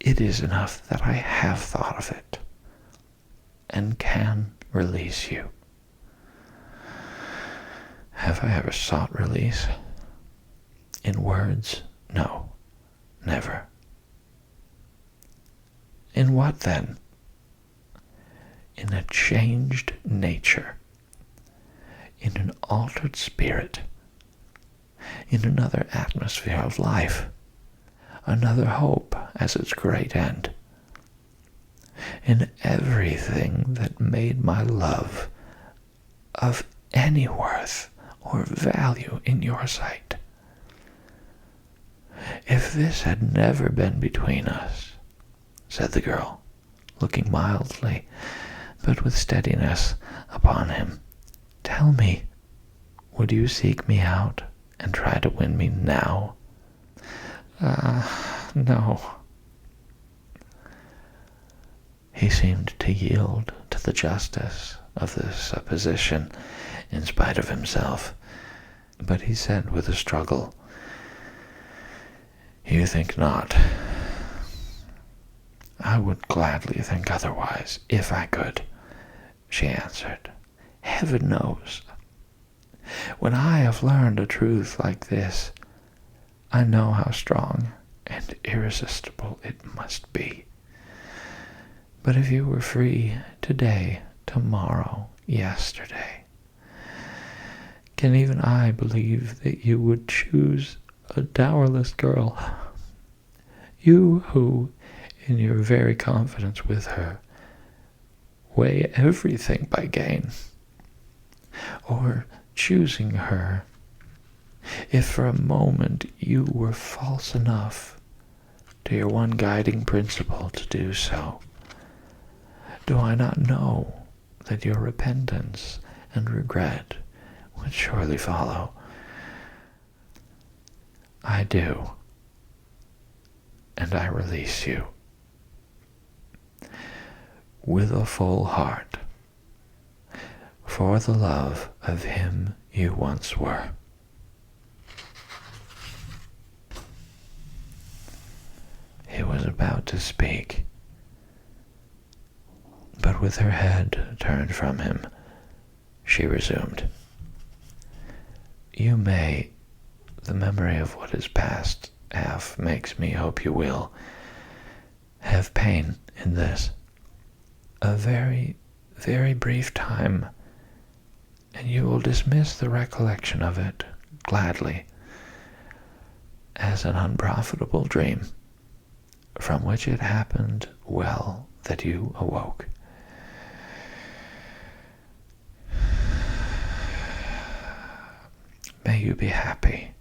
It is enough that I have thought of it and can release you. Have I ever sought release? In words, no, never. In what then? In a changed nature, in an altered spirit, in another atmosphere of life, another hope as its great end, in everything that made my love of any worth or value in your sight. If this had never been between us, said the girl, looking mildly, but with steadiness, upon him, tell me, would you seek me out and try to win me now? No. He seemed to yield to the justice of this supposition in spite of himself, but he said with a struggle, You think not. I would gladly think otherwise, if I could, she answered. Heaven knows. When I have learned a truth like this, I know how strong and irresistible it must be. But if you were free today, tomorrow, yesterday, can even I believe that you would choose a dowerless girl? You who, in your very confidence with her, weigh everything by gain. Or choosing her, if for a moment you were false enough to your one guiding principle to do so, do I not know that your repentance and regret would surely follow? I do, and I release you with a full heart for the love of him you once were. He was about to speak, but with her head turned from him, she resumed, "You may, the memory of what is past half makes me hope you will, have pain in this. A very, very brief time, and you will dismiss the recollection of it gladly as an unprofitable dream, from which it happened well that you awoke. May you be happy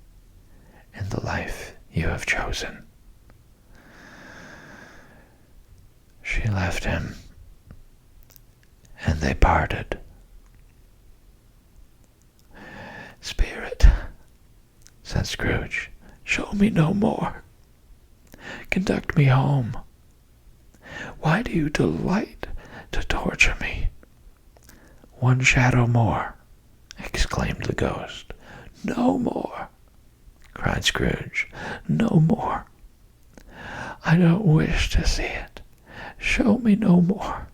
in the life you have chosen." She left him, and they parted. "Spirit," said Scrooge, "show me no more. Conduct me home. Why do you delight to torture me?" "One shadow more," exclaimed the ghost. "No more," cried Scrooge. "No more. I don't wish to see it. Show me no more."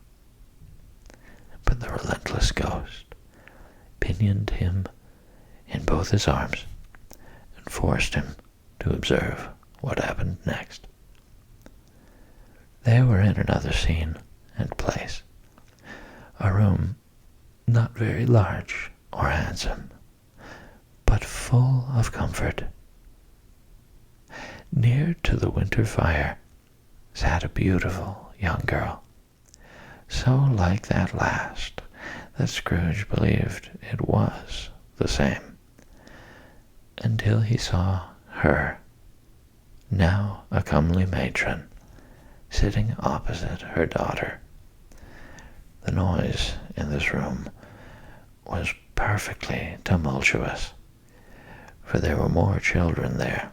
But the relentless ghost pinioned him in both his arms and forced him to observe what happened next. They were in another scene and place, a room not very large or handsome, but full of comfort. Near to the winter fire sat a beautiful young girl, so like that last that Scrooge believed it was the same, until he saw her, now a comely matron, sitting opposite her daughter. The noise in this room was perfectly tumultuous, for there were more children there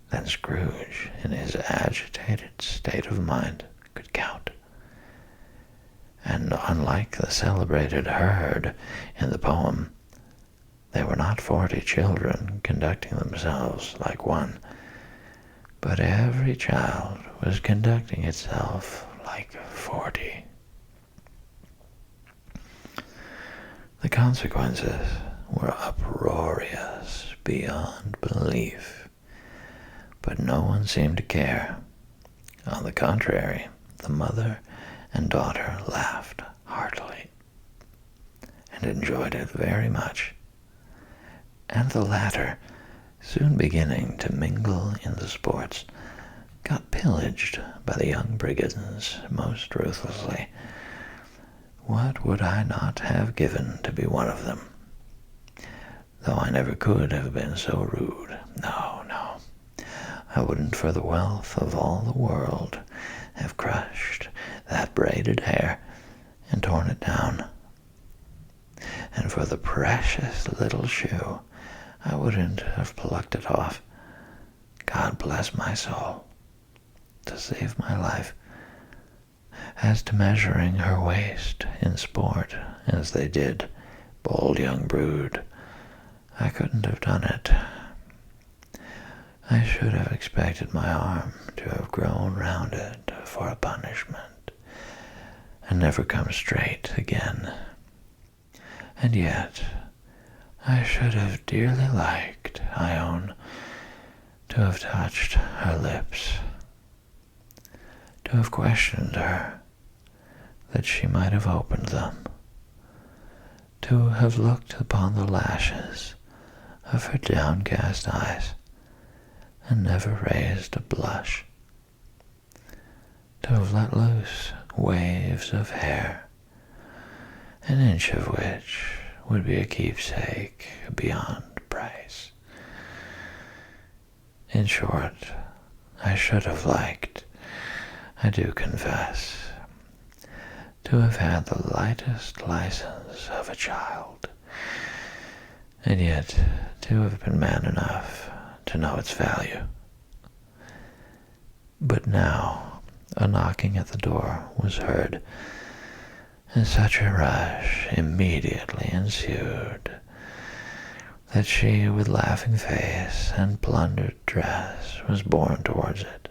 than Scrooge, in his agitated state of mind, could count. And unlike the celebrated herd in the poem, they were not 40 children conducting themselves like one, but every child was conducting itself like 40. The consequences were uproarious beyond belief, but no one seemed to care. On the contrary, the mother and daughter laughed heartily and enjoyed it very much, and the latter, soon beginning to mingle in the sports, got pillaged by the young brigands most ruthlessly. What would I not have given to be one of them? Though I never could have been so rude. No, no. I wouldn't for the wealth of all the world have crushed that braided hair and torn it down. And for the precious little shoe, I wouldn't have plucked it off. God bless my soul. To save my life, as to measuring her waist in sport, as they did, bold young brood, I couldn't have done it. I should have expected my arm to have grown round it for a punishment, and never come straight again. And yet, I should have dearly liked, I own, to have touched her lips, to have questioned her, that she might have opened them, to have looked upon the lashes of her downcast eyes, and never raised a blush, to have let loose waves of hair, an inch of which would be a keepsake beyond price. In short, I should have liked, I do confess, to have had the lightest license of a child, and yet to have been man enough to know its value. But now a knocking at the door was heard, and such a rush immediately ensued that she, with laughing face and plundered dress, was borne towards it,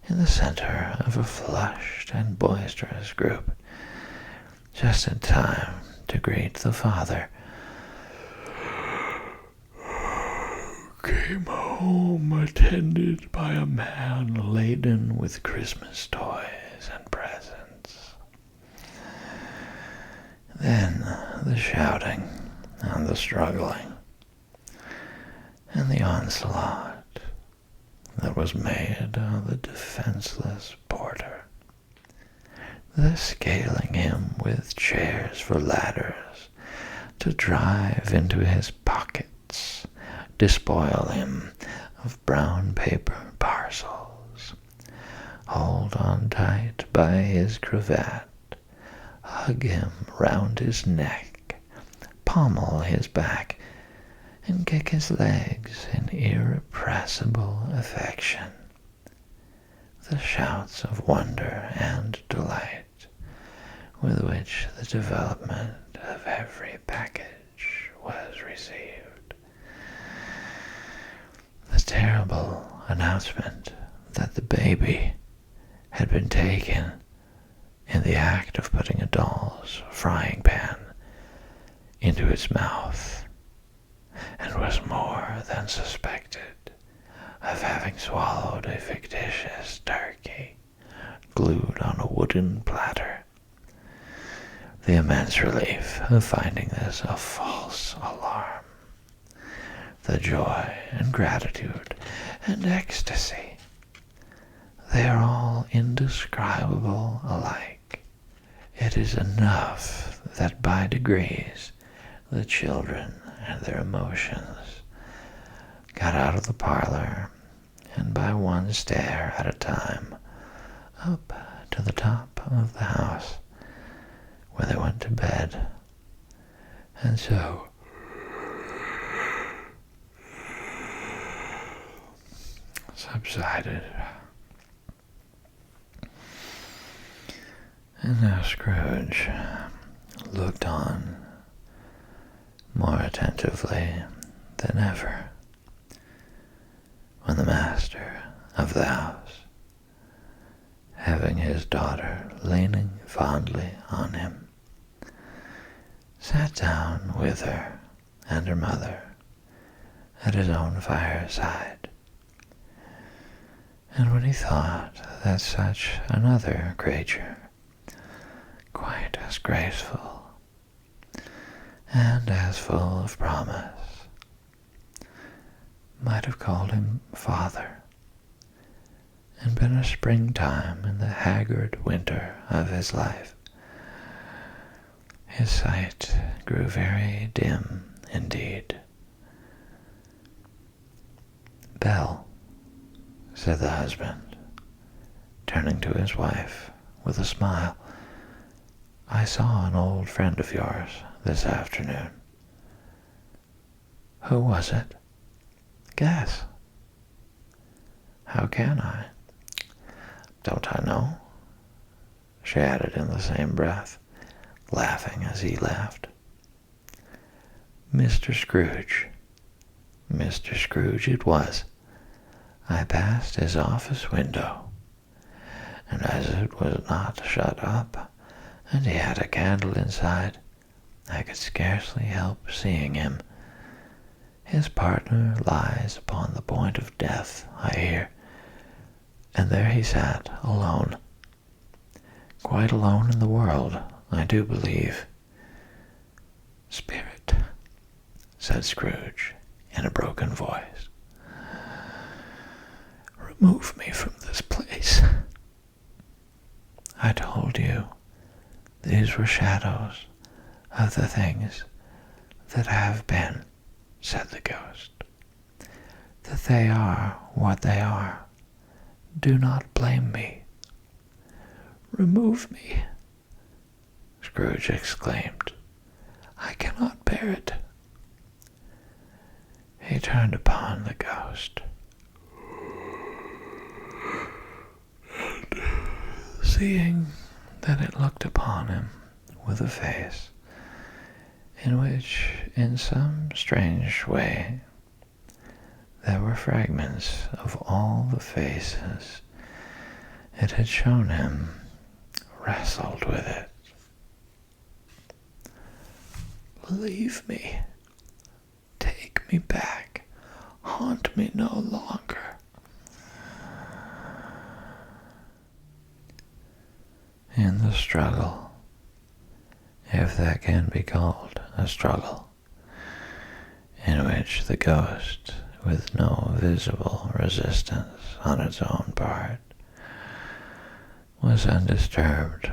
in the center of a flushed and boisterous group, just in time to greet the father, came home attended by a man laden with Christmas toys and presents. Then the shouting and the struggling and the onslaught that was made on the defenseless porter, the scaling him with chairs for ladders to drive into his pockets, despoil him of brown paper parcels, hold on tight by his cravat, hug him round his neck, pommel his back, and kick his legs in irrepressible affection. The shouts of wonder and delight with which the development of every package was received. The terrible announcement that the baby had been taken in the act of putting a doll's frying pan into its mouth, and was more than suspected of having swallowed a fictitious turkey glued on a wooden platter. The immense relief of finding this a false alarm, the joy and gratitude and ecstasy, they are all indescribable alike. It is enough that by degrees the children and their emotions got out of the parlor, and by one stair at a time, up to the top of the house, where they went to bed, and so subsided. And now Scrooge looked on more attentively than ever when the master of the house, having his daughter leaning fondly on him, sat down with her and her mother at his own fireside. And when he thought that such another creature, quite as graceful and as full of promise, might have called him father, and been a springtime in the haggard winter of his life, his sight grew very dim indeed. "Belle," said the husband, turning to his wife with a smile, "I saw an old friend of yours this afternoon." "Who was it?" "Guess." "How can I?" "Don't I know?" she added in the same breath, laughing as he laughed. "Mr. Scrooge. Mr. Scrooge it was. I passed his office window, and as it was not shut up, and he had a candle inside, I could scarcely help seeing him. His partner lies upon the point of death, I hear, and there he sat alone. Quite alone in the world, I do believe." "Spirit," said Scrooge in a broken voice, "remove me from this place. I told you these were shadows of the things that have been," said the ghost, "that they are what they are. Do not blame me." "Remove me," Scrooge exclaimed. "I cannot bear it." He turned upon the ghost, and seeing that it looked upon him with a face in which, in some strange way, there were fragments of all the faces it had shown him, wrestled with it, Leave me. Take me back. Haunt me no longer. In the struggle, if that can be called a struggle, in which the ghost, with no visible resistance on its own part, was undisturbed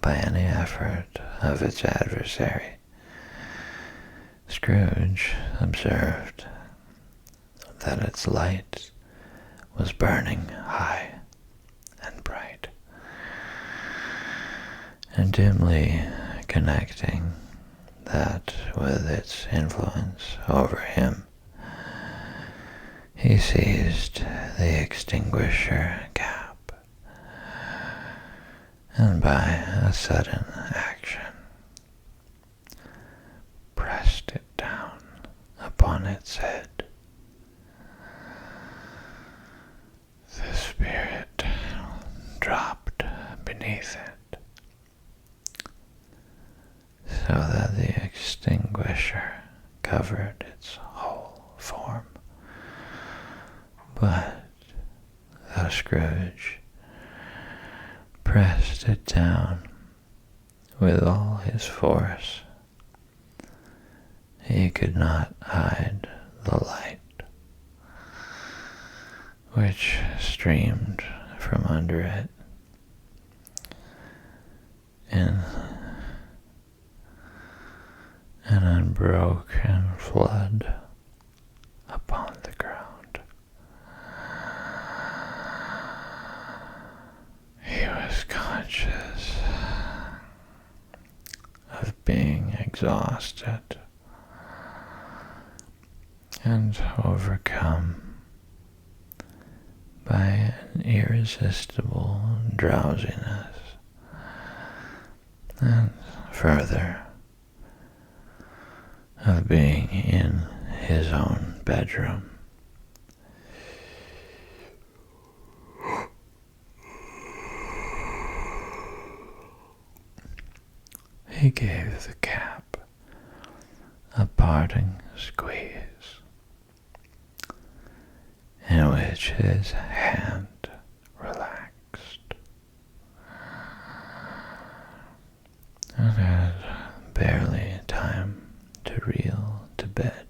by any effort of its adversary, Scrooge observed that its light was burning high and bright, and dimly connecting that with its influence over him, he seized the extinguisher cap, and by a sudden action pressed it down upon its head. The spirit dropped beneath it, so that the extinguisher covered its whole form. But though Scrooge pressed it down with all his force, he could not hide the light which streamed from under it in an unbroken flood upon the ground. He was conscious of being exhausted and overcome by an irresistible drowsiness, and further, of being in his own bedroom. He gave the cap a parting squeeze, in which his hand relaxed, and had barely time to reel to bed